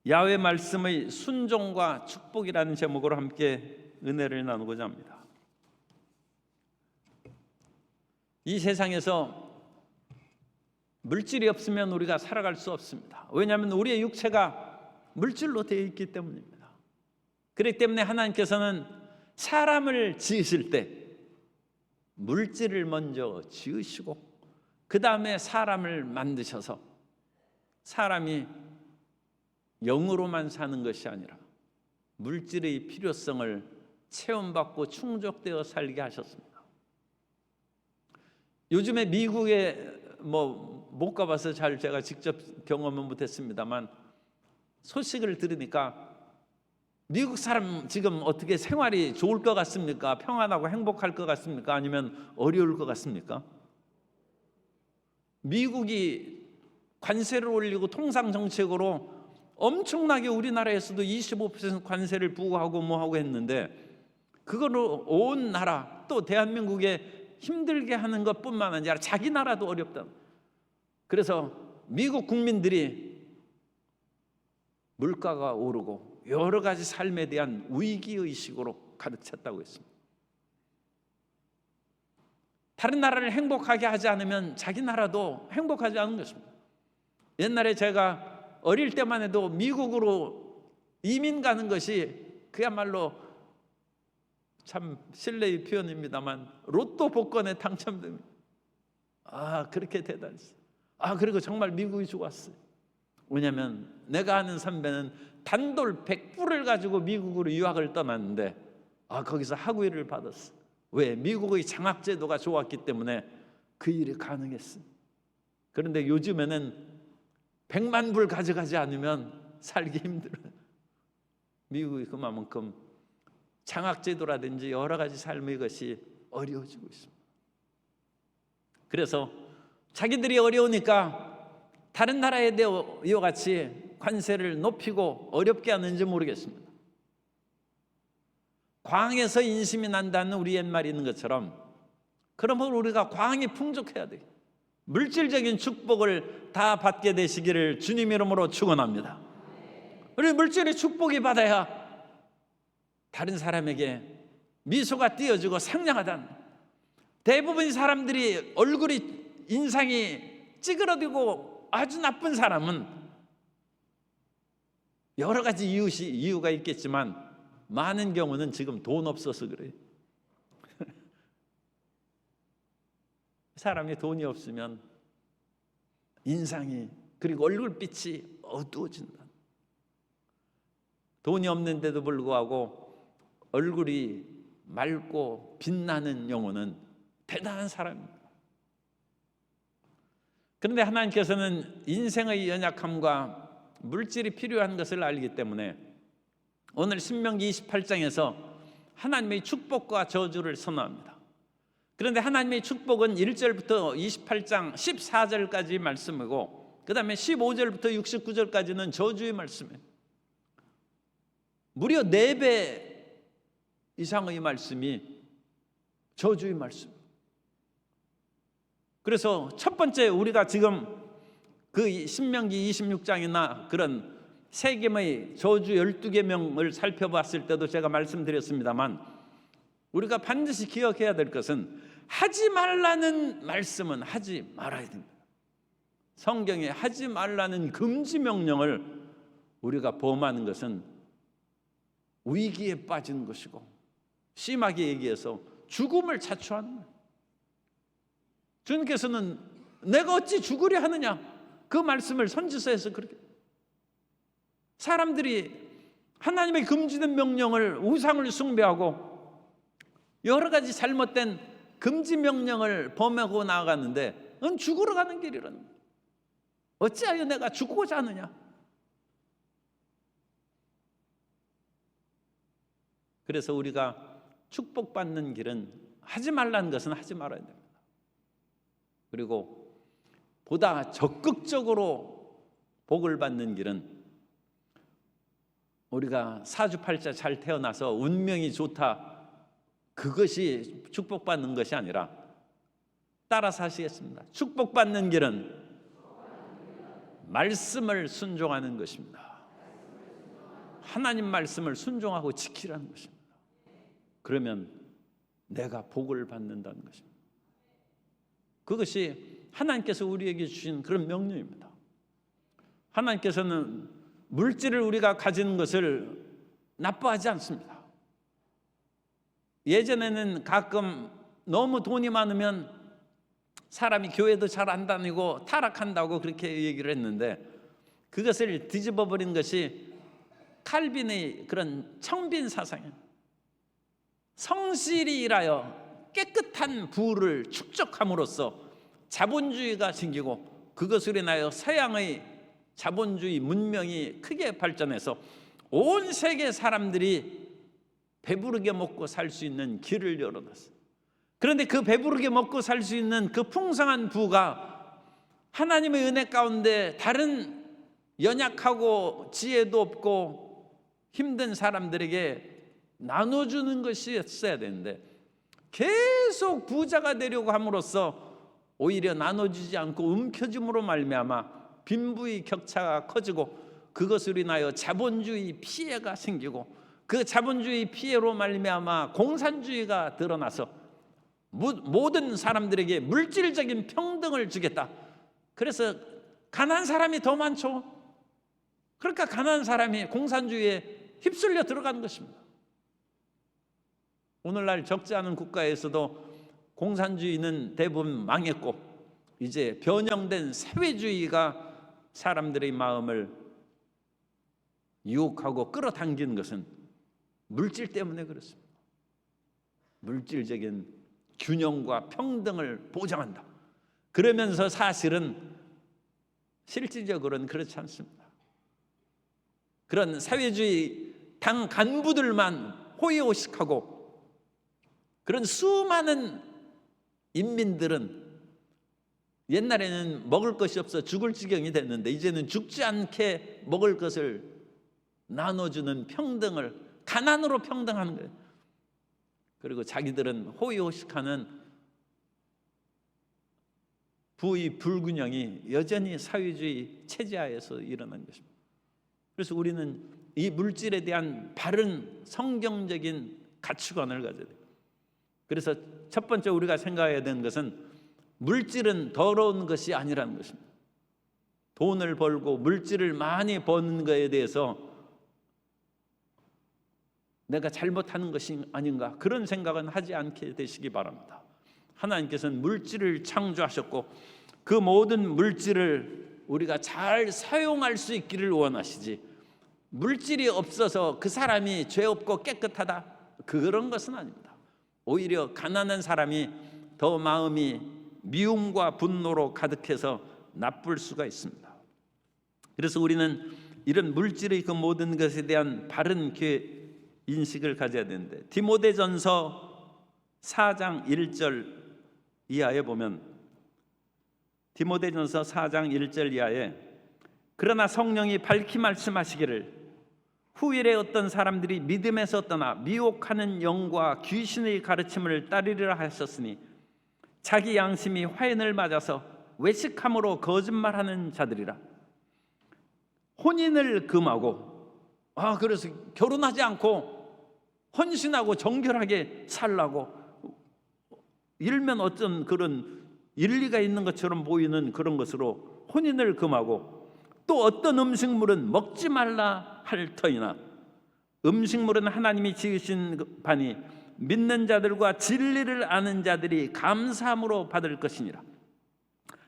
야훼 말씀의 순종과 축복이라는 제목으로 함께 은혜를 나누고자 합니다. 이 세상에서 물질이 없으면 우리가 살아갈 수 없습니다. 왜냐하면 우리의 육체가 물질로 되어 있기 때문입니다. 그렇기 때문에 하나님께서는 사람을 지으실 때 물질을 먼저 지으시고 그 다음에 사람을 만드셔서 사람이 영으로만 사는 것이 아니라 물질의 필요성을 체험받고 충족되어 살게 하셨습니다. 요즘에 미국에 못 가봐서 잘 제가 직접 경험은 못했습니다만 소식을 들으니까 미국 사람 지금 어떻게 생활이 좋을 것 같습니까? 평안하고 행복할 것 같습니까? 아니면 어려울 것 같습니까? 미국이 관세를 올리고 통상 정책으로 엄청나게 우리나라에서도 25% 관세를 부과하고 뭐하고 했는데 그거로 온 나라 또 대한민국에 힘들게 하는 것뿐만 아니라 자기 나라도 어렵다. 그래서 미국 국민들이 물가가 오르고 여러 가지 삶에 대한 위기의식으로 가득 찼다고 했습니다. 다른 나라를 행복하게 하지 않으면 자기 나라도 행복하지 않은 것입니다. 옛날에 제가 어릴 때만 해도 미국으로 이민 가는 것이 그야말로 참 실례의 표현입니다만 로또 복권에 당첨됩니다. 그렇게 대단했어요. 그리고 정말 미국이 좋았어요. 왜냐하면 내가 아는 선배는 단돌 100불을 가지고 미국으로 유학을 떠났는데 거기서 학위를 받았어요. 왜? 미국의 장학제도가 좋았기 때문에 그 일이 가능했어요. 그런데 요즘에는 100만 불 가져가지 않으면 살기 힘들어요. 미국이 그만큼 장학제도라든지 여러 가지 삶의 것이 어려워지고 있습니다. 그래서 자기들이 어려우니까 다른 나라에 이와 같이 관세를 높이고 어렵게 하는지 모르겠습니다. 광에서 인심이 난다는 우리 옛말이 있는 것처럼 그러면 우리가 광이 풍족해야 돼요. 물질적인 축복을 다 받게 되시기를 주님 이름으로 축원합니다. 우리 물질의 축복이 받아야 다른 사람에게 미소가 띄어지고 상냥하다는, 대부분의 사람들이 얼굴이 인상이 찌그러지고 아주 나쁜 사람은 여러 가지 이유가 있겠지만 많은 경우는 지금 돈 없어서 그래요. 사람이 돈이 없으면 인상이 그리고 얼굴빛이 어두워진다. 돈이 없는데도 불구하고 얼굴이 맑고 빛나는 영혼은 대단한 사람입니다. 그런데 하나님께서는 인생의 연약함과 물질이 필요한 것을 알기 때문에 오늘 신명기 28장에서 하나님의 축복과 저주를 선언합니다. 그런데 하나님의 축복은 1절부터 28장 14절까지 말씀이고 그 다음에 15절부터 69절까지는 저주의 말씀이에요. 무려 4배 이상의 말씀이 저주의 말씀. 그래서 첫 번째 우리가 지금 그 신명기 26장이나 그런 세겜의 저주 12계명을 살펴봤을 때도 제가 말씀드렸습니다만 우리가 반드시 기억해야 될 것은 하지 말라는 말씀은 하지 말아야 됩니다. 성경에 하지 말라는 금지 명령을 우리가 범하는 것은 위기에 빠지는 것이고 심하게 얘기해서 죽음을 자초하는 거예요. 주님께서는 내가 어찌 죽으려 하느냐 그 말씀을 선지서에서 그렇게 사람들이 하나님의 금지된 명령을 우상을 숭배하고 여러 가지 잘못된 금지 명령을 범하고 나아갔는데 넌 죽으러 가는 길이라는 거예요. 어찌하여 내가 죽고자 하느냐. 그래서 우리가 축복받는 길은 하지 말라는 것은 하지 말아야 됩니다. 그리고 보다 적극적으로 복을 받는 길은 우리가 사주팔자 잘 태어나서 운명이 좋다 그것이 축복받는 것이 아니라 따라서 하시겠습니다. 축복받는 길은 말씀을 순종하는 것입니다. 하나님 말씀을 순종하고 지키라는 것입니다. 그러면 내가 복을 받는다는 것입니다. 그것이 하나님께서 우리에게 주신 그런 명령입니다. 하나님께서는 물질을 우리가 가지는 것을 나빠하지 않습니다. 예전에는 가끔 너무 돈이 많으면 사람이 교회도 잘 안 다니고 타락한다고 그렇게 얘기를 했는데, 그것을 뒤집어 버린 것이 칼빈의 그런 청빈 사상이에요. 성실히 일하여 깨끗한 부를 축적함으로써 자본주의가 생기고, 그것으로 인하여 서양의 자본주의 문명이 크게 발전해서 온 세계 사람들이 배부르게 먹고 살 수 있는 길을 열어놨어요. 그런데 그 배부르게 먹고 살 수 있는 그 풍성한 부가 하나님의 은혜 가운데 다른 연약하고 지혜도 없고 힘든 사람들에게 나눠주는 것이었어야 되는데, 계속 부자가 되려고 함으로써 오히려 나눠주지 않고 움켜줌으로 말미암아 빈부의 격차가 커지고, 그것으로 인하여 자본주의 피해가 생기고, 그 자본주의 피해로 말미암아 공산주의가 드러나서 모든 사람들에게 물질적인 평등을 주겠다. 그래서 가난한 사람이 더 많죠. 그러니까 가난한 사람이 공산주의에 휩쓸려 들어가는 것입니다. 오늘날 적지 않은 국가에서도 공산주의는 대부분 망했고, 이제 변형된 사회주의가 사람들의 마음을 유혹하고 끌어당기는 것은 물질 때문에 그렇습니다. 물질적인 균형과 평등을 보장한다. 그러면서 사실은 실질적으로는 그렇지 않습니다. 그런 사회주의 당 간부들만 호의호식하고, 그런 수많은 인민들은 옛날에는 먹을 것이 없어 죽을 지경이 됐는데, 이제는 죽지 않게 먹을 것을 나눠주는 평등을, 가난으로 평등하는 거예요. 그리고 자기들은 호의호식하는 부의 불균형이 여전히 사회주의 체제하에서 일어난 것입니다. 그래서 우리는 이 물질에 대한 바른 성경적인 가치관을 가져야 돼요. 그래서 첫 번째 우리가 생각해야 되는 것은 물질은 더러운 것이 아니라는 것입니다. 돈을 벌고 물질을 많이 버는 것에 대해서 내가 잘못하는 것이 아닌가, 그런 생각은 하지 않게 되시기 바랍니다. 하나님께서는 물질을 창조하셨고, 그 모든 물질을 우리가 잘 사용할 수 있기를 원하시지, 물질이 없어서 그 사람이 죄 없고 깨끗하다, 그런 것은 아닙니다. 오히려 가난한 사람이 더 마음이 미움과 분노로 가득해서 나쁠 수가 있습니다. 그래서 우리는 이런 물질의 그 모든 것에 대한 바른 인식을 가져야 되는데, 디모데전서 4장 1절 이하에 보면, 디모데전서 4장 1절 이하에 그러나 성령이 밝히 말씀하시기를 후일에 어떤 사람들이 믿음에서 떠나 미혹하는 영과 귀신의 가르침을 따르리라 하셨으니 자기 양심이 화인을 맞아서 외식함으로 거짓말하는 자들이라. 혼인을 금하고, 그래서 결혼하지 않고 헌신하고 정결하게 살라고, 일면 어떤 그런 일리가 있는 것처럼 보이는 그런 것으로 혼인을 금하고, 또 어떤 음식물은 먹지 말라 할 터이나 음식물은 하나님이 지으신 바니 믿는 자들과 진리를 아는 자들이 감사함으로 받을 것이니라.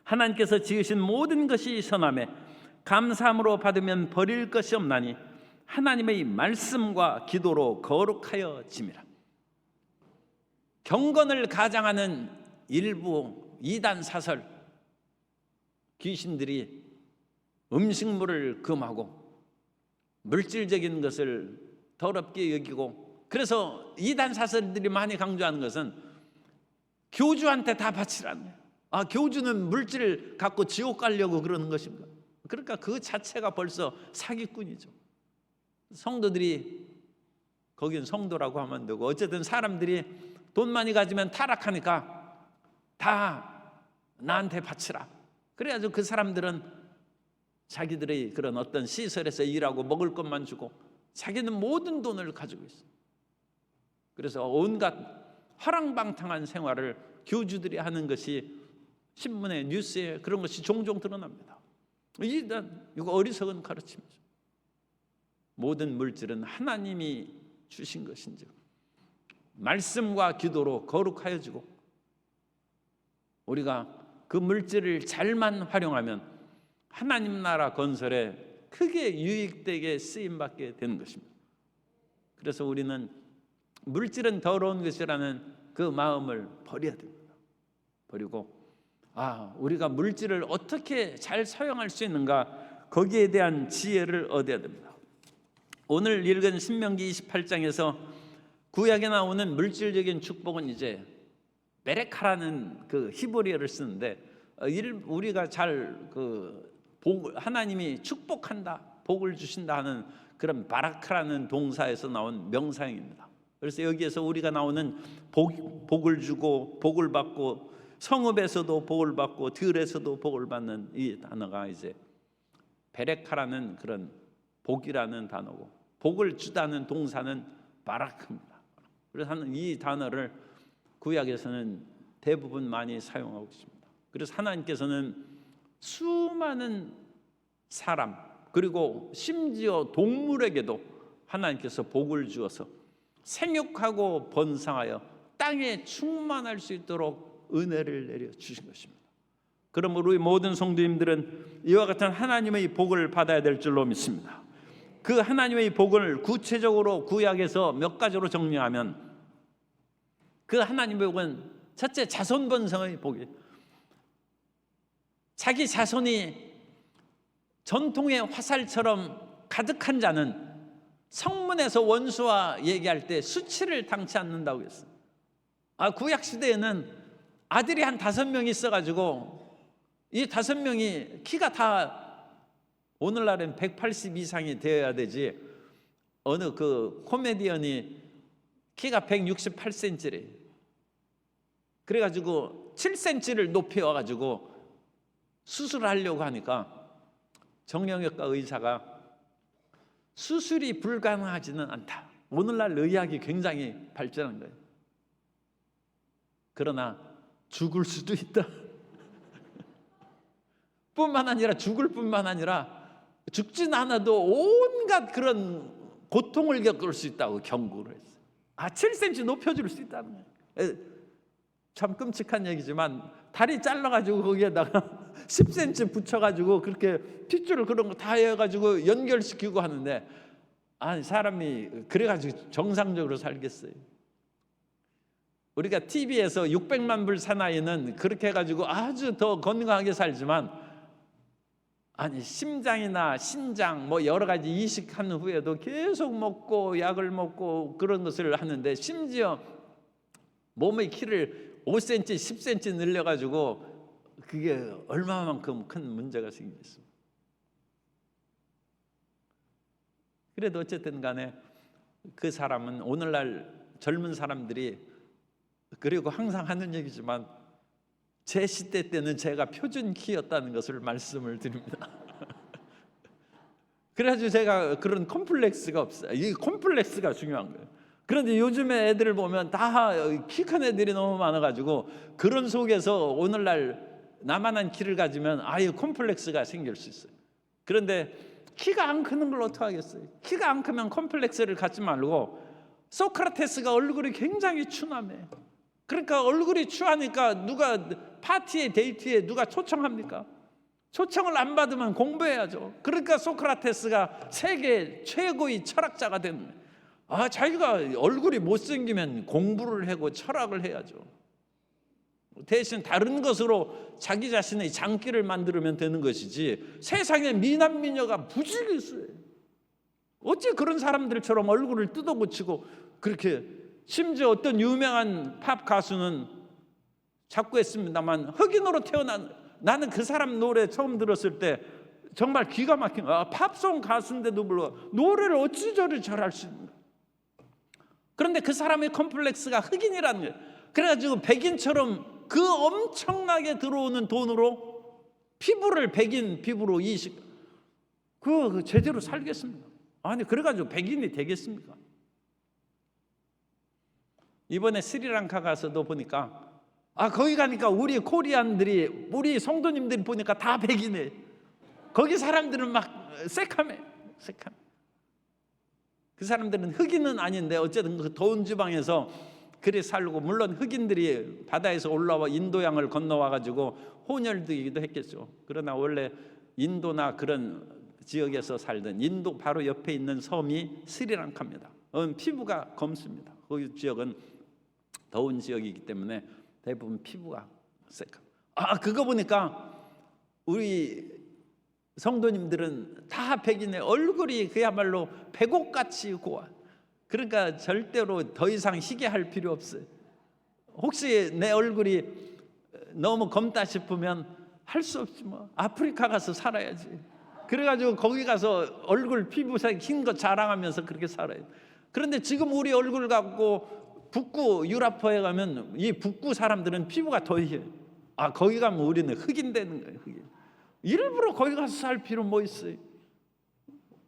하나님께서 지으신 모든 것이 선하매 감사함으로 받으면 버릴 것이 없나니 하나님의 말씀과 기도로 거룩하여 짐이라. 경건을 가장하는 일부 이단 사설 귀신들이 음식물을 금하고 물질적인 것을 더럽게 여기고, 그래서 이단 사설들이 많이 강조하는 것은 교주한테 다 바치라는 거예요. 교주는 물질을 갖고 지옥 가려고 그러는 것입니다. 그러니까 그 자체가 벌써 사기꾼이죠. 성도들이, 거긴 성도라고 하면 안 되고, 어쨌든 사람들이 돈 많이 가지면 타락하니까 다 나한테 바치라. 그래가지고 그 사람들은 자기들의 그런 어떤 시설에서 일하고 먹을 것만 주고, 자기는 모든 돈을 가지고 있어요. 그래서 온갖 화랑방탕한 생활을 교주들이 하는 것이 신문에, 뉴스에 그런 것이 종종 드러납니다. 이거 어리석은 가르침이죠. 모든 물질은 하나님이 주신 것인지 말씀과 기도로 거룩하여지고 우리가 그 물질을 잘만 활용하면 하나님 나라 건설에 크게 유익되게 쓰임받게 되는 것입니다. 그래서 우리는 물질은 더러운 것이라는 그 마음을 버려야 됩니다. 버리고 우리가 물질을 어떻게 잘 사용할 수 있는가, 거기에 대한 지혜를 얻어야 됩니다. 오늘 읽은 신명기 28장에서 구약에 나오는 물질적인 축복은 이제 베레카라는 그 히브리어를 쓰는데, 우리가 잘 하나님이 축복한다, 복을 주신다 하는 그런 바라크라는 동사에서 나온 명사형입니다. 그래서 여기에서 우리가 나오는 복을 주고 복을 받고, 성읍에서도 복을 받고 들에서도 복을 받는 이 단어가 이제 베레카라는 그런 복이라는 단어고, 복을 주다는 동사는 바라크입니다. 그래서 이 단어를 구약에서는 대부분 많이 사용하고 있습니다. 그래서 하나님께서는 수많은 사람, 그리고 심지어 동물에게도 하나님께서 복을 주어서 생육하고 번성하여 땅에 충만할 수 있도록 은혜를 내려 주신 것입니다. 그러므로 우리 모든 성도님들은 이와 같은 하나님의 복을 받아야 될 줄로 믿습니다. 그 하나님의 복을 구체적으로 구약에서 몇 가지로 정리하면, 그 하나님의 복은 첫째, 자손 번성의 복이에요. 자기 자손이 전통의 화살처럼 가득한 자는 성문에서 원수와 얘기할 때 수치를 당치 않는다고 했어요. 구약 시대에는 아들이 한 5명 있어가지고 이 5명이 키가 다 오늘날은 180 이상이 되어야 되지, 어느 그 코미디언이 키가 168cm래. 그래가지고 7cm를 높이 와가지고 수술하려고 하니까 정형외과 의사가 수술이 불가능하지는 않다. 오늘날 의학이 굉장히 발전한 거예요. 그러나 죽을 수도 있다. 뿐만 아니라 죽을 뿐만 아니라 죽진 않아도 온갖 그런 고통을 겪을 수 있다고 경고를 했어요. 7cm 높여줄 수 있다는 거예요. 참 끔찍한 얘기지만 다리 잘라가지고 거기에다가 10cm 붙여가지고 그렇게 핏줄 그런 거 다 해가지고 연결시키고 하는데, 사람이 그래가지고 정상적으로 살겠어요? 우리가 TV에서 600만 불 사나이는 그렇게 해가지고 아주 더 건강하게 살지만, 심장이나 신장 뭐 여러 가지 이식한 후에도 계속 먹고 약을 먹고 그런 것을 하는데, 심지어 몸의 키를 5cm, 10cm 늘려가지고 그게 얼마만큼 큰 문제가 생겼습니다. 그래도 어쨌든 간에 그 사람은, 오늘날 젊은 사람들이, 그리고 항상 하는 얘기지만 제 시대 때는 제가 표준 키였다는 것을 말씀을 드립니다. 그래가지고 제가 그런 콤플렉스가 없어요. 이 콤플렉스가 중요한 거예요. 그런데 요즘에 애들을 보면 다 키 큰 애들이 너무 많아가지고 그런 속에서 오늘날 나만한 키를 가지면 아예 콤플렉스가 생길 수 있어요. 그런데 키가 안 크는 걸 어떻게 하겠어요? 키가 안 크면 콤플렉스를 갖지 말고, 소크라테스가 얼굴이 굉장히 추남해. 그러니까 얼굴이 추하니까 누가 파티에, 데이트에 누가 초청합니까? 초청을 안 받으면 공부해야죠. 그러니까 소크라테스가 세계 최고의 철학자가 된 거예요. 자기가 얼굴이 못생기면 공부를 하고 철학을 해야죠. 대신 다른 것으로 자기 자신의 장기를 만들면 되는 것이지, 세상에 미남 미녀가 부지기 있어요. 어찌 그런 사람들처럼 얼굴을 뜯어고치고 그렇게. 심지어 어떤 유명한 팝 가수는 자꾸 했습니다만 흑인으로 태어난, 나는 그 사람 노래 처음 들었을 때 정말 기가 막힌 거야. 팝송 가수인데도 불구하고 노래를 어찌 저리 잘할 수 있는가. 그런데 그 사람의 콤플렉스가 흑인이라는 거예요. 그래가지고 백인처럼 그 엄청나게 들어오는 돈으로 피부를 백인 피부로 이식, 그 제대로 살겠습니다. 아니 그래가지고 백인이 되겠습니까? 이번에 스리랑카 가서도 보니까 거기 가니까 우리 코리안들이, 우리 성도님들이 보니까 다 백인해. 거기 사람들은 막 새카매. 그 사람들은 흑인은 아닌데 어쨌든 그 더운 지방에서 그래 살고, 물론 흑인들이 바다에서 올라와 인도양을 건너와 가지고 혼혈들이기도 했겠죠. 그러나 원래 인도나 그런 지역에서 살던, 인도 바로 옆에 있는 섬이 스리랑카입니다. 피부가 검습니다. 거기 지역은 더운 지역이기 때문에 대부분 피부가 새까. 그거 보니까 우리 성도님들은 다 백인의 얼굴이 그야말로 백옥같이 고와. 그러니까 절대로 더 이상 희게할 필요 없어요. 혹시 내 얼굴이 너무 검다 싶으면 할 수 없지 뭐. 아프리카 가서 살아야지. 그래가지고 거기 가서 얼굴 피부색 흰 거 자랑하면서 그렇게 살아요. 그런데 지금 우리 얼굴 갖고 북구 유라포에 가면 이 북구 사람들은 피부가 더 희해. 거기 가면 우리는 흑인 되는 거예요. 흑인. 일부러 거기 가서 살 필요 뭐 있어요?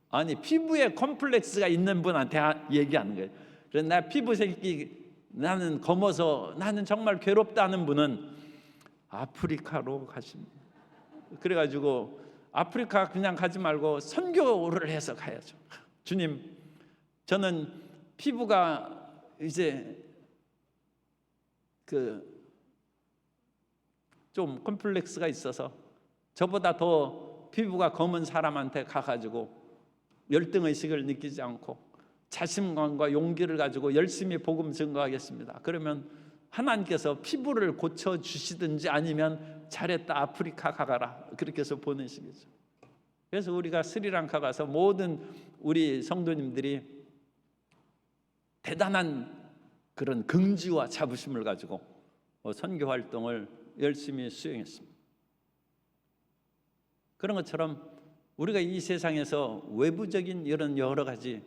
아니 피부에 컴플렉스가 있는 분한테 얘기하는 거예요. 그래서 나 피부색이 나는 검어서 나는 정말 괴롭다는 분은 아프리카로 가십니다. 그래가지고 아프리카 그냥 가지 말고 선교를 해서 가야죠. 주님, 저는 피부가 이제 좀 컴플렉스가 있어서 저보다 더 피부가 검은 사람한테 가가지고 열등의식을 느끼지 않고 자신감과 용기를 가지고 열심히 복음 증거하겠습니다. 그러면 하나님께서 피부를 고쳐주시든지 아니면 잘했다 아프리카 가가라 그렇게 해서 보내시겠죠. 그래서 우리가 스리랑카 가서 모든 우리 성도님들이 대단한 그런 긍지와 자부심을 가지고 선교 활동을 열심히 수행했습니다. 그런 것처럼 우리가 이 세상에서 외부적인 이런 여러 가지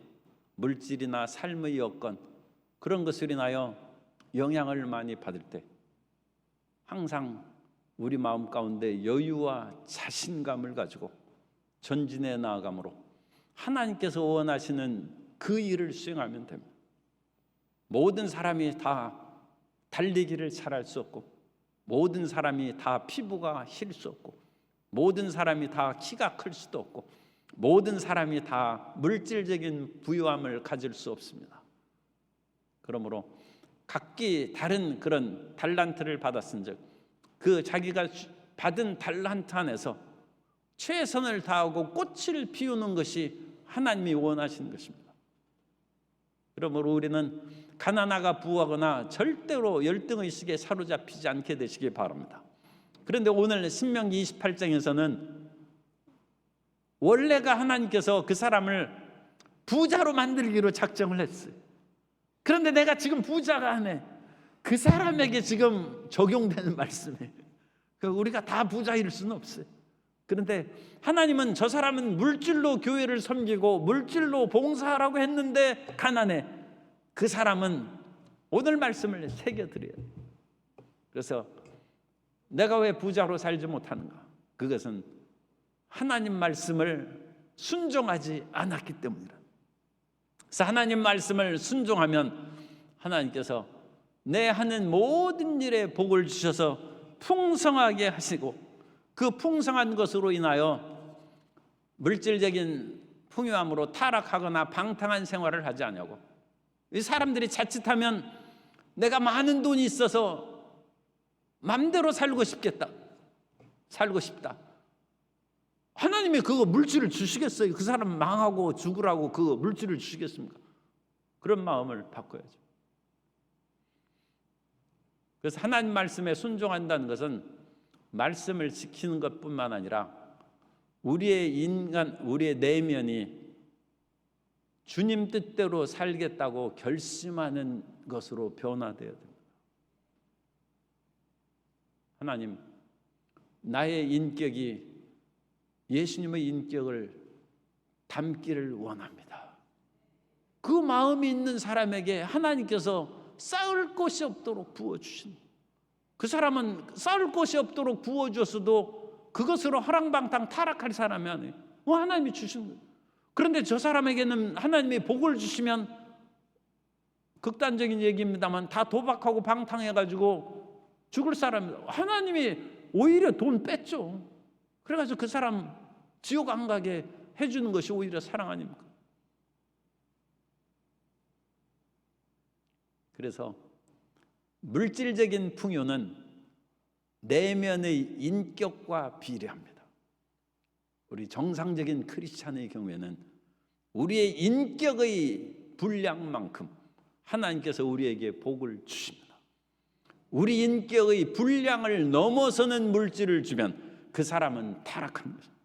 물질이나 삶의 여건 그런 것으로 인하여 영향을 많이 받을 때 항상 우리 마음 가운데 여유와 자신감을 가지고 전진해 나아감으로 하나님께서 원하시는 그 일을 수행하면 됩니다. 모든 사람이 다 달리기를 잘할 수 없고, 모든 사람이 다 피부가 힐 수 없고, 모든 사람이 다 키가 클 수도 없고, 모든 사람이 다 물질적인 부유함을 가질 수 없습니다. 그러므로 각기 다른 그런 달란트를 받았은즉 그 자기가 받은 달란트 안에서 최선을 다하고 꽃을 피우는 것이 하나님이 원하시는 것입니다. 그러므로 우리는 가난하가 부하거나 절대로 열등의식에 사로잡히지 않게 되시기 바랍니다. 그런데 오늘 신명기 28장에서는 원래가 하나님께서 그 사람을 부자로 만들기로 작정을 했어요. 그런데 내가 지금 부자가 아니네. 그 사람에게 지금 적용되는 말씀이에요. 우리가 다 부자일 수는 없어요. 그런데 하나님은 저 사람은 물질로 교회를 섬기고 물질로 봉사하라고 했는데 가난해. 그 사람은 오늘 말씀을 새겨드려요. 그래서 내가 왜 부자로 살지 못하는가? 그것은 하나님 말씀을 순종하지 않았기 때문이라. 그래서 하나님 말씀을 순종하면 하나님께서 내 하는 모든 일에 복을 주셔서 풍성하게 하시고, 그 풍성한 것으로 인하여 물질적인 풍요함으로 타락하거나 방탕한 생활을 하지 않냐고. 이 사람들이 자칫하면 내가 많은 돈이 있어서 맘대로 살고 싶다. 하나님이 그거 물질을 주시겠어요? 그 사람 망하고 죽으라고 그 물질을 주시겠습니까? 그런 마음을 바꿔야죠. 그래서 하나님 말씀에 순종한다는 것은 말씀을 지키는 것뿐만 아니라 우리의 내면이 주님 뜻대로 살겠다고 결심하는 것으로 변화되어야 됩니다. 하나님, 나의 인격이 예수님의 인격을 담기를 원합니다. 그 마음이 있는 사람에게 하나님께서 쌓을 것이 없도록 부어주신다. 그 사람은 쌓을 것이 없도록 부어줬어도 그것으로 허랑방탕 타락할 사람이 아니에요. 하나님이 주신 거예요. 그런데 저 사람에게는 하나님이 복을 주시면, 극단적인 얘기입니다만, 다 도박하고 방탕해가지고 죽을 사람, 하나님이 오히려 돈 뺐죠. 그래가지고 그 사람 지옥 안 가게 해주는 것이 오히려 사랑 아닙니까? 그래서 물질적인 풍요는 내면의 인격과 비례합니다. 우리 정상적인 크리스찬의 경우에는 우리의 인격의 분량만큼 하나님께서 우리에게 복을 주십니다. 우리 인격의 분량을 넘어서는 물질을 주면 그 사람은 타락한 것입니다.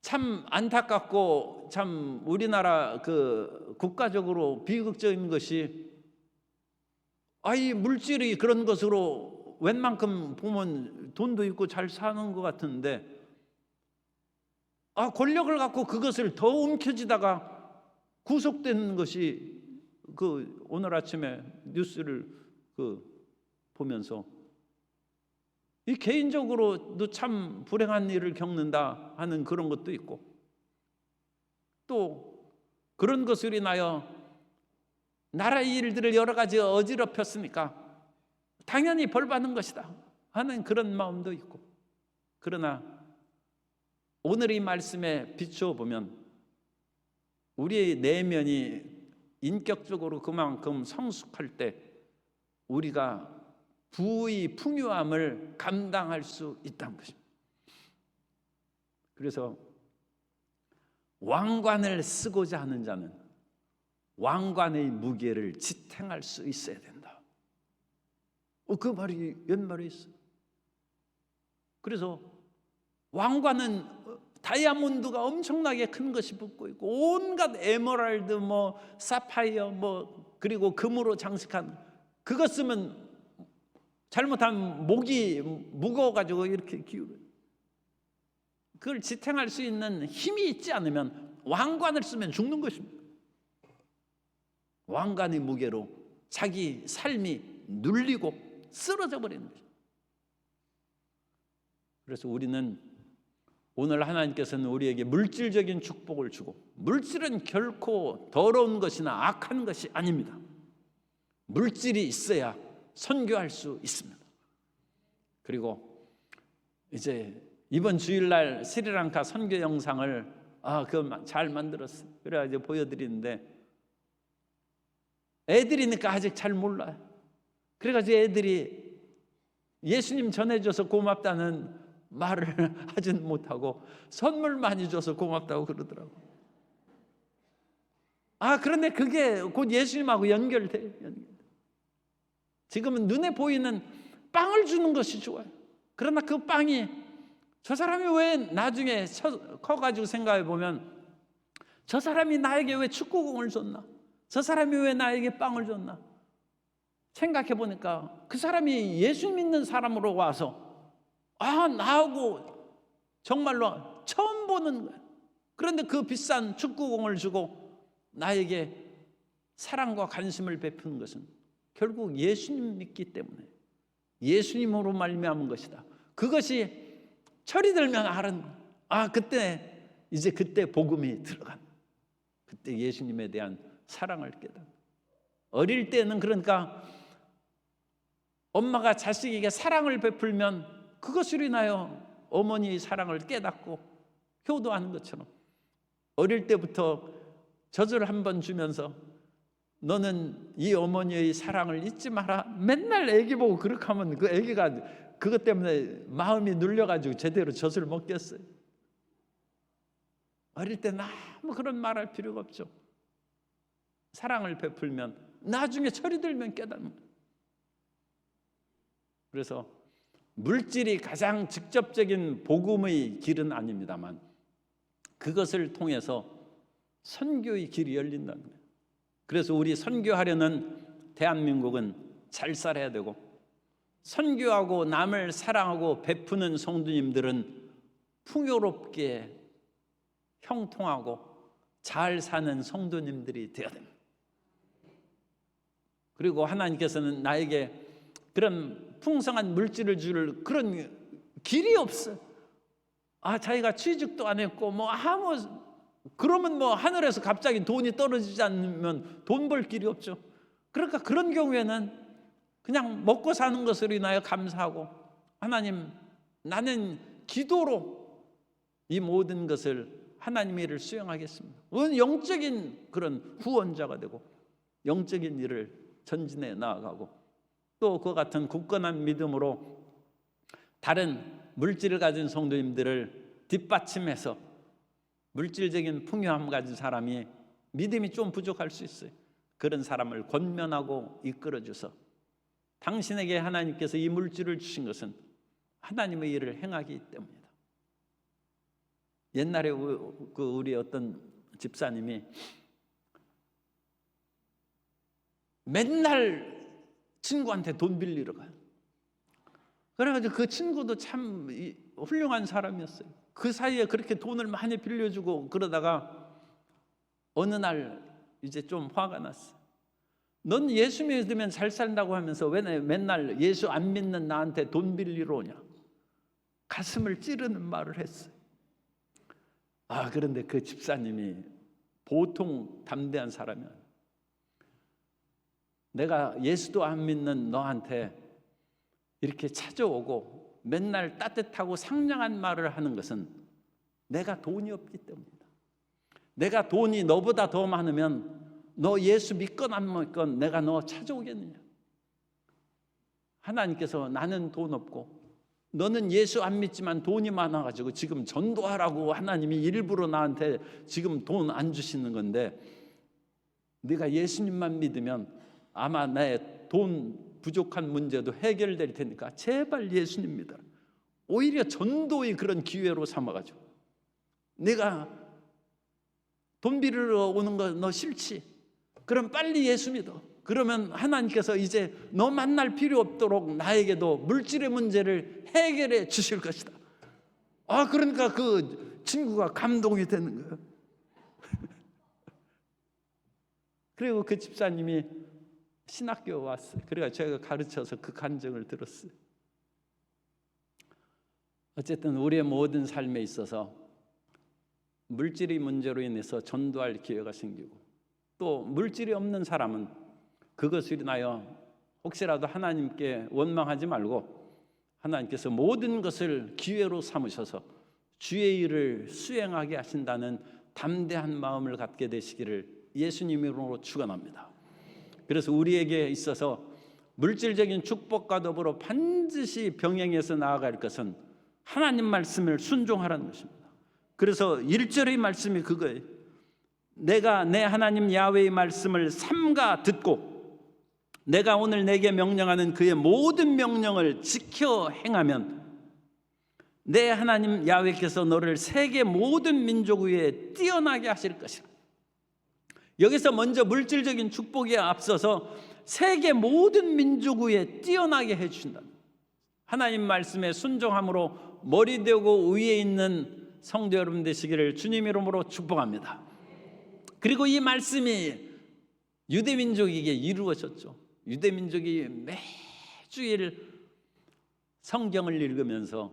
참 안타깝고 참 우리나라 그 국가적으로 비극적인 것이, 이 물질이 그런 것으로 웬만큼 보면 돈도 있고 잘 사는 것 같은데, 권력을 갖고 그것을 더 움켜쥐다가 구속되는 것이, 오늘 아침에 뉴스를 보면서 이 개인적으로도 참 불행한 일을 겪는다 하는 그런 것도 있고, 또 그런 것으로 인하여 나라의 일들을 여러 가지 어지럽혔으니까 당연히 벌 받는 것이다 하는 그런 마음도 있고, 그러나 오늘 이 말씀에 비추어 보면 우리의 내면이 인격적으로 그만큼 성숙할 때 우리가 부의 풍요함을 감당할 수 있다는 것입니다. 그래서 왕관을 쓰고자 하는 자는 왕관의 무게를 지탱할 수 있어야 된다. 그 말이 옛말에 있어요. 그래서 왕관은 다이아몬드가 엄청나게 큰 것이 붙고 있고, 온갖 에메랄드, 사파이어, 그리고 금으로 장식한, 그것 쓰면 잘못하면 목이 무거워가지고 이렇게 기울어요. 그걸 지탱할 수 있는 힘이 있지 않으면 왕관을 쓰면 죽는 것입니다. 왕관의 무게로 자기 삶이 눌리고 쓰러져 버리는 것입니다. 그래서 우리는 오늘 하나님께서는 우리에게 물질적인 축복을 주고, 물질은 결코 더러운 것이나 악한 것이 아닙니다. 물질이 있어야 선교할 수 있습니다. 그리고 이제 이번 주일날 스리랑카 선교 영상을 그거 잘 만들었어요. 그래 이제 보여드리는데, 애들이니까 아직 잘 몰라요. 그래가지고 애들이 예수님 전해줘서 고맙다는 말을 하진 못하고 선물 많이 줘서 고맙다고 그러더라고요. 그런데 그게 곧 예수님하고 연결돼요. 지금은 눈에 보이는 빵을 주는 것이 좋아요. 그러나 그 빵이, 저 사람이 왜 나중에 커가지고 생각해 보면, 저 사람이 나에게 왜 축구공을 줬나? 저 사람이 왜 나에게 빵을 줬나? 생각해 보니까 그 사람이 예수 믿는 사람으로 와서 나하고 정말로 처음 보는 거예요. 그런데 그 비싼 축구공을 주고 나에게 사랑과 관심을 베푸는 것은 결국 예수님 믿기 때문에, 예수님으로 말미암은 것이다. 그것이 철이 들면 알은, 그때 복음이 들어간, 그때 예수님에 대한 사랑을 깨닫는. 어릴 때는 그러니까 엄마가 자식에게 사랑을 베풀면 그것으로 인하여 어머니의 사랑을 깨닫고 효도하는 것처럼, 어릴 때부터 젖을 한번 주면서 너는 이 어머니의 사랑을 잊지 마라, 맨날 애기 보고 그렇게 하면 그 애기가 그것 때문에 마음이 눌려가지고 제대로 젖을 먹겠어요. 어릴 때는 아무 그런 말할 필요가 없죠. 사랑을 베풀면 나중에 철이 들면 깨닫는 거예요. 그래서 물질이 가장 직접적인 복음의 길은 아닙니다만, 그것을 통해서 선교의 길이 열린다는 거예요. 그래서 우리 선교하려는 대한민국은 잘 살아야 되고, 선교하고 남을 사랑하고 베푸는 성도님들은 풍요롭게 형통하고 잘 사는 성도님들이 되어야 됩니다. 그리고 하나님께서는 나에게 그런 풍성한 물질을 줄 그런 길이 없어요. 자기가 취직도 안 했고 그러면 하늘에서 갑자기 돈이 떨어지지 않으면 돈 벌 길이 없죠. 그러니까 그런 경우에는 그냥 먹고 사는 것으로 인하여 감사하고, 하나님, 나는 기도로 이 모든 것을 하나님의 일을 수행하겠습니다. 영적인 그런 후원자가 되고 영적인 일을 전진해 나아가고, 또 그와 같은 굳건한 믿음으로 다른 물질을 가진 성도님들을 뒷받침해서, 물질적인 풍요함 가진 사람이 믿음이 좀 부족할 수 있어요. 그런 사람을 권면하고 이끌어줘서, 당신에게 하나님께서 이 물질을 주신 것은 하나님의 일을 행하기 때문이다. 옛날에 우리 어떤 집사님이 맨날 친구한테 돈 빌리러 가요. 그래가지고 그 친구도 참 훌륭한 사람이었어요. 그 사이에 그렇게 돈을 많이 빌려주고 그러다가 어느 날 이제 좀 화가 났어. 넌 예수 믿으면 잘 산다고 하면서 왜 맨날 예수 안 믿는 나한테 돈 빌리러 오냐? 가슴을 찌르는 말을 했어요. 그런데 그 집사님이 보통 담대한 사람이야. 내가 예수도 안 믿는 너한테 이렇게 찾아오고 맨날 따뜻하고 상냥한 말을 하는 것은 내가 돈이 없기 때문이다. 내가 돈이 너보다 더 많으면 너 예수 믿건 안 믿건 내가 너 찾아오겠느냐? 하나님께서 나는 돈 없고 너는 예수 안 믿지만 돈이 많아가지고 지금 전도하라고 하나님이 일부러 나한테 지금 돈 안 주시는 건데, 네가 예수님만 믿으면 아마 내 돈 부족한 문제도 해결될 테니까 제발 예수님 믿어라. 오히려 전도의 그런 기회로 삼아가지고, 네가 돈 빌리러 오는 거 너 싫지? 그럼 빨리 예수 믿어. 그러면 하나님께서 이제 너 만날 필요 없도록 나에게도 물질의 문제를 해결해 주실 것이다. 그러니까 그 친구가 감동이 되는 거예요. 그리고 그 집사님이 신학교에 왔어요. 그래서 제가 가르쳐서 그 간증을 들었어요. 어쨌든 우리의 모든 삶에 있어서 물질의 문제로 인해서 전도할 기회가 생기고, 또 물질이 없는 사람은 그것을 인하여 혹시라도 하나님께 원망하지 말고 하나님께서 모든 것을 기회로 삼으셔서 주의 일을 수행하게 하신다는 담대한 마음을 갖게 되시기를 예수님 이름으로 축원합니다. 그래서 우리에게 있어서 물질적인 축복과 더불어 반드시 병행해서 나아갈 것은 하나님 말씀을 순종하라는 것입니다. 그래서 1절의 말씀이 그거예요. 내가 내 하나님 야훼의 말씀을 삼가 듣고 내가 오늘 내게 명령하는 그의 모든 명령을 지켜 행하면 내 하나님 야훼께서 너를 세계 모든 민족 위에 뛰어나게 하실 것이라. 여기서 먼저 물질적인 축복에 앞서서 세계 모든 민족 위에 뛰어나게 해주신다. 하나님 말씀에 순종함으로 머리 되고 위에 있는 성도 여러분 되시기를 주님 이름으로 축복합니다. 그리고 이 말씀이 유대민족에게 이루어졌죠. 유대민족이 매주일 성경을 읽으면서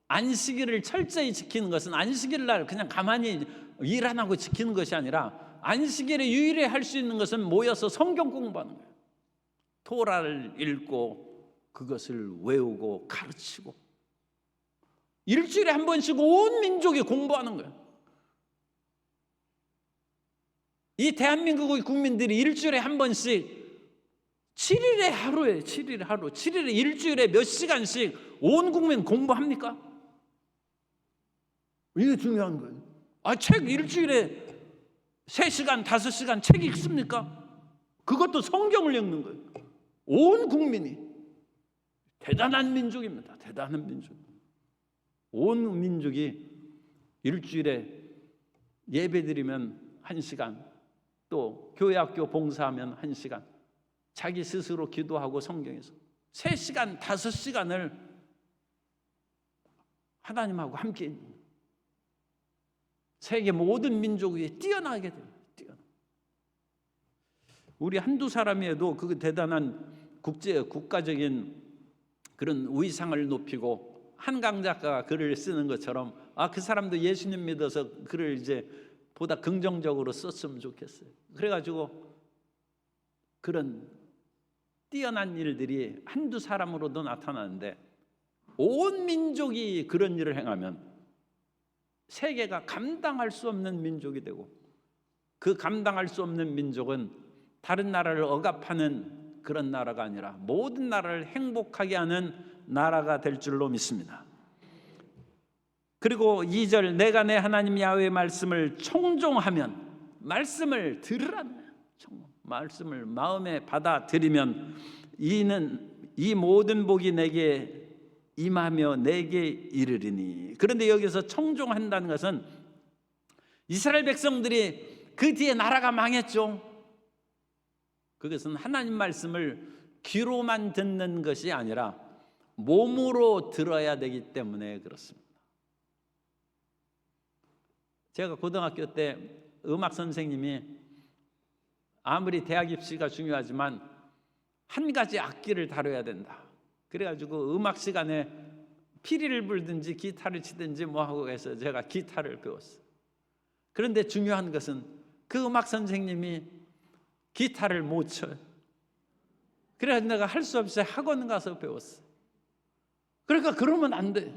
안식일을 철저히 지키는 것은 안식일 날 그냥 가만히 일 안 하고 지키는 것이 아니라 안식일에 유일히 할 수 있는 것은 모여서 성경 공부하는 거예요. 토라를 읽고 그것을 외우고 가르치고 일주일에 한 번씩 온 민족이 공부하는 거예요. 이 대한민국의 국민들이 일주일에 한 번씩 7일에 하루에 7일에 하루 7일에 일주일에 몇 시간씩 온 국민 공부합니까? 이게 중요한 거예요. 책 일주일에 3시간 5시간 책 읽습니까? 그것도 성경을 읽는 거예요. 온 국민이 대단한 민족입니다. 대단한 민족. 온 민족이 일주일에 예배드리면 1시간, 또 교회 학교 봉사하면 1시간, 자기 스스로 기도하고 성경에서 3시간 5시간을 하나님하고 함께 있는 거예요. 세계 모든 민족 위에 뛰어나게 돼요. 우리 한두 사람이 해도 그 대단한 국가적인 그런 위상을 높이고 한강 작가가 글을 쓰는 것처럼 그 사람도 예수님 믿어서 글을 이제 보다 긍정적으로 썼으면 좋겠어요. 그래가지고 그런 뛰어난 일들이 한두 사람으로도 나타나는데, 온 민족이 그런 일을 행하면 세계가 감당할 수 없는 민족이 되고, 그 감당할 수 없는 민족은 다른 나라를 억압하는 그런 나라가 아니라 모든 나라를 행복하게 하는 나라가 될 줄로 믿습니다. 그리고 2절, 내가 내 하나님 야훼의 말씀을 청종하면, 말씀을 들으라는, 말씀을 마음에 받아들이면 이 모든 복이 내게 임하며 내게 이르리니. 그런데 여기서 청종한다는 것은 이스라엘 백성들이 그 뒤에 나라가 망했죠. 그것은 하나님 말씀을 귀로만 듣는 것이 아니라 몸으로 들어야 되기 때문에 그렇습니다. 제가 고등학교 때 음악 선생님이 아무리 대학 입시가 중요하지만 한 가지 악기를 다뤄야 된다. 그래가지고 음악 시간에 피리를 불든지 기타를 치든지 뭐 하고 해서 제가 기타를 배웠어요. 그런데 중요한 것은 그 음악 선생님이 기타를 못 쳐요. 그래서 내가 할 수 없이 학원 가서 배웠어요. 그러니까 그러면 안 돼.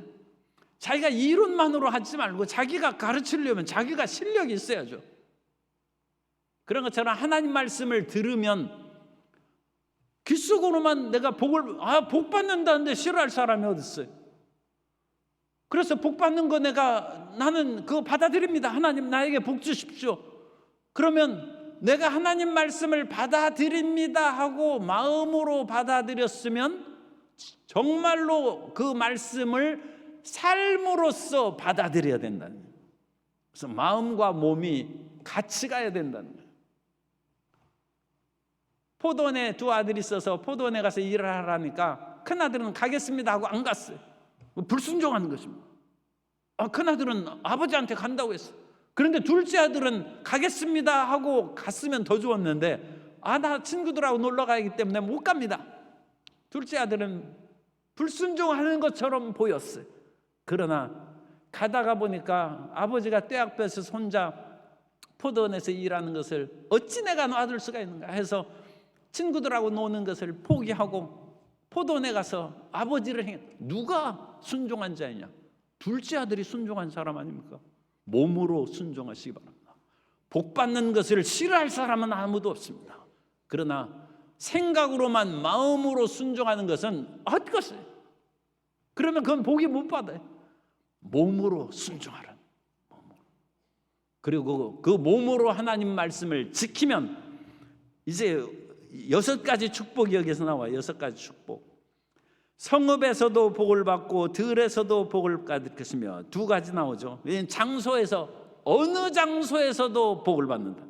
자기가 이론만으로 하지 말고 자기가 가르치려면 자기가 실력이 있어야죠. 그런 것처럼 하나님 말씀을 들으면 귓속으로만 내가 복 받는다는데 싫어할 사람이 어디 있어요? 그래서 복 받는 거 나는 그거 받아들입니다. 하나님 나에게 복 주십시오. 그러면 내가 하나님 말씀을 받아들입니다 하고 마음으로 받아들였으면 정말로 그 말씀을 삶으로써 받아들여야 된다는 거예요. 그래서 마음과 몸이 같이 가야 된다는 거예요. 포도원에 두 아들이 있어서 포도원에 가서 일을 하라니까 큰아들은 가겠습니다 하고 안 갔어요. 불순종하는 것입니다. 큰아들은 아버지한테 간다고 했어요. 그런데 둘째 아들은 가겠습니다 하고 갔으면 더 좋았는데, 나 친구들하고 놀러 가기 때문에 못 갑니다. 둘째 아들은 불순종하는 것처럼 보였어요. 그러나 가다가 보니까 아버지가 떼 앞에서 혼자 포도원에서 일하는 것을 어찌 내가 놔둘 수가 있는가 해서 친구들하고 노는 것을 포기하고 포도원에 가서 아버지를 누가 순종한 자이냐? 둘째 아들이 순종한 사람 아닙니까? 몸으로 순종하시기 바랍니다. 복 받는 것을 싫어할 사람은 아무도 없습니다. 그러나 생각으로만 마음으로 순종하는 것은 헛것이에요. 그러면 그건 복이 못 받아요. 몸으로 순종하라. 그리고 그 몸으로 하나님 말씀을 지키면 이제 6가지 축복이 여기서 나와요. 6가지 축복. 성읍에서도 복을 받고 들에서도 복을 받을 것이며, 2가지 나오죠. 장소에서, 어느 장소에서도 복을 받는다.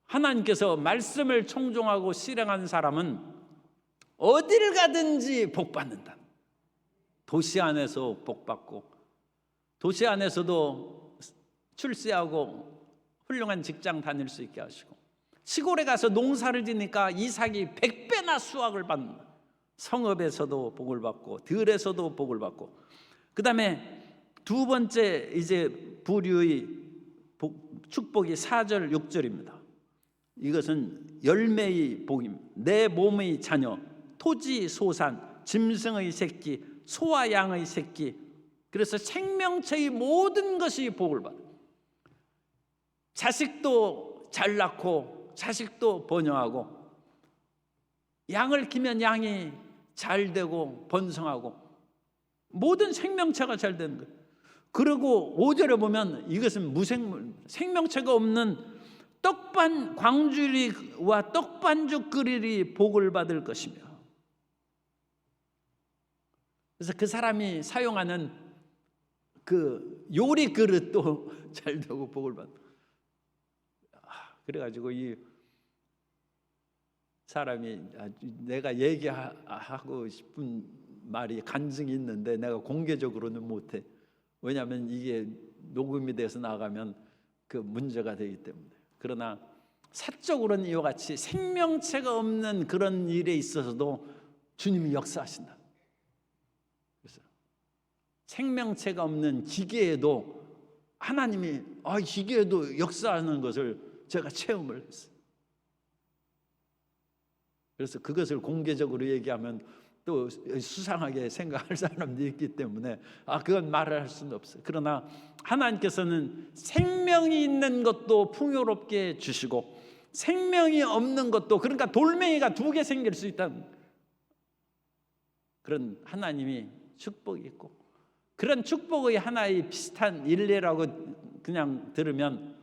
하나님께서 말씀을 청종하고 실행하는 사람은 어딜 가든지 복 받는다. 도시 안에서 복 받고, 도시 안에서도 출세하고 훌륭한 직장 다닐 수 있게 하시고, 시골에 가서 농사를 지니까 이삭이 100배나 수확을 받는다. 성읍에서도 복을 받고 들에서도 복을 받고, 그 다음에 2번째 이제 부류의 축복이 4절 6절입니다. 이것은 열매의 복입니다. 내 몸의 자녀, 토지 소산, 짐승의 새끼, 소와 양의 새끼, 그래서 생명체의 모든 것이 복을 받아요. 자식도 잘 낳고 자식도 번영하고, 양을 키면 양이 잘 되고 번성하고 모든 생명체가 잘 되는 거예요. 그리고 5절에 보면 이것은 무생물, 생명체가 없는 광주리와 떡반죽 끓이리 복을 받을 것이며, 그래서 그 사람이 사용하는 그 요리 그릇도 잘 되고 복을 받고. 그래가지고 이 사람이 내가 얘기하고 싶은 말이 간증이 있는데 내가 공개적으로는 못해. 왜냐하면 이게 녹음이 돼서 나가면 그 문제가 되기 때문에. 그러나 사적으로는 이와 같이 생명체가 없는 그런 일에 있어서도 주님이 역사하신다. 그래서 생명체가 없는 기계에도 하나님이 기계에도 역사하는 것을 제가 체험을 했어요. 그래서 그것을 공개적으로 얘기하면 또 수상하게 생각할 사람도 있기 때문에 그건 말을 할 수는 없어요. 그러나 하나님께서는 생명이 있는 것도 풍요롭게 주시고 생명이 없는 것도, 그러니까 돌멩이가 2개 생길 수 있다는 그런 하나님이 축복이 있고, 그런 축복의 하나의 비슷한 일례라고 그냥 들으면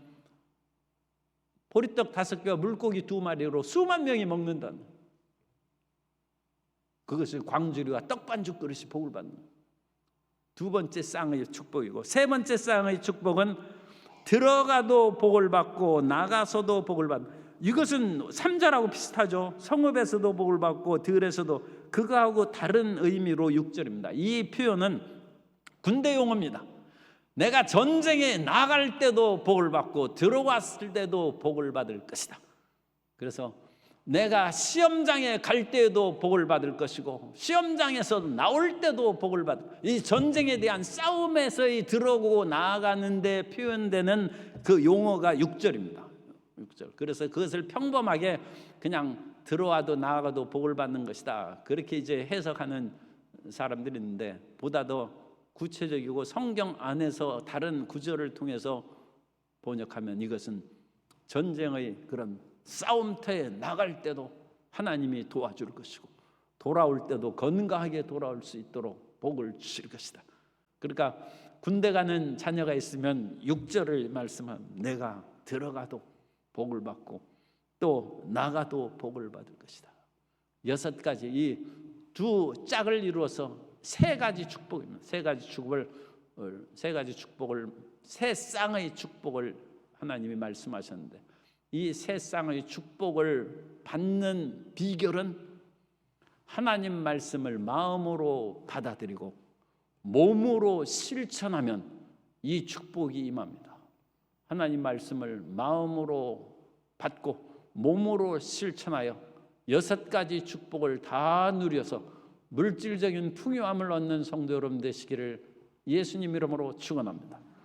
보리떡 5개와 물고기 2마리로 수만 명이 먹는다는, 그것을 광주리와 떡반죽 그릇이 복을 받는 2번째 쌍의 축복이고, 3번째 쌍의 축복은 들어가도 복을 받고 나가서도 복을 받는, 이것은 3절하고 비슷하죠. 성읍에서도 복을 받고 들에서도, 그거하고 다른 의미로 6절입니다. 이 표현은 군대 용어입니다. 내가 전쟁에 나갈 때도 복을 받고 들어왔을 때도 복을 받을 것이다. 그래서 내가 시험장에 갈 때에도 복을 받을 것이고 시험장에서 나올 때도 복을 받을, 이 전쟁에 대한 싸움에서의 들어오고 나아가는 데 표현되는 그 용어가 6절입니다. 6절. 그래서 그것을 평범하게 그냥 들어와도 나아가도 복을 받는 것이다, 그렇게 이제 해석하는 사람들이 있는데, 보다 더 구체적이고 성경 안에서 다른 구절을 통해서 번역하면 이것은 전쟁의 그런 싸움터에 나갈 때도 하나님이 도와줄 것이고 돌아올 때도 건강하게 돌아올 수 있도록 복을 주실 것이다. 그러니까 군대 가는 자녀가 있으면 6절을 말씀하면 내가 들어가도 복을 받고 또 나가도 복을 받을 것이다. 6가지, 이 2짝을 이루어서 3가지 축복입니다. 3가지 축복을 3쌍의 축복을 하나님이 말씀하셨는데, 이 3쌍의 축복을 받는 비결은 하나님 말씀을 마음으로 받아들이고 몸으로 실천하면 이 축복이 임합니다. 하나님 말씀을 마음으로 받고 몸으로 실천하여 6가지 축복을 다 누려서 물질적인 풍요함을 얻는 성도 여러분 되시기를 예수님 이름으로 축원합니다.